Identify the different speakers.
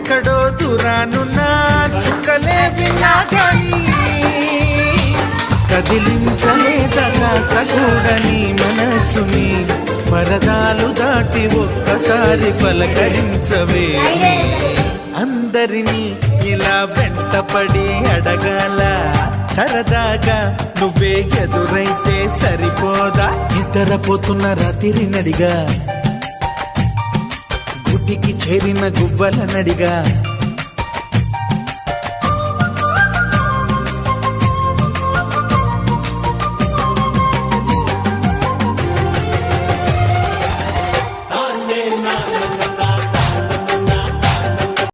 Speaker 1: ఎక్కడో దూరానున్నా చుక్కలే విన్నా కానీ కదిలించలేదా కాస్త కూడా నీ మనసుని పరదాలు దాటి ఒక్కసారి పలకరించవే అందరినీ ఇలా వెంటపడి అడగాల సరదాగా నువ్వే ఎదురైతే సరిపోదా నిద్రపోతున్న రాత్రి నడిగా గుడ్డికి చేరిన గువ్వల నడిగా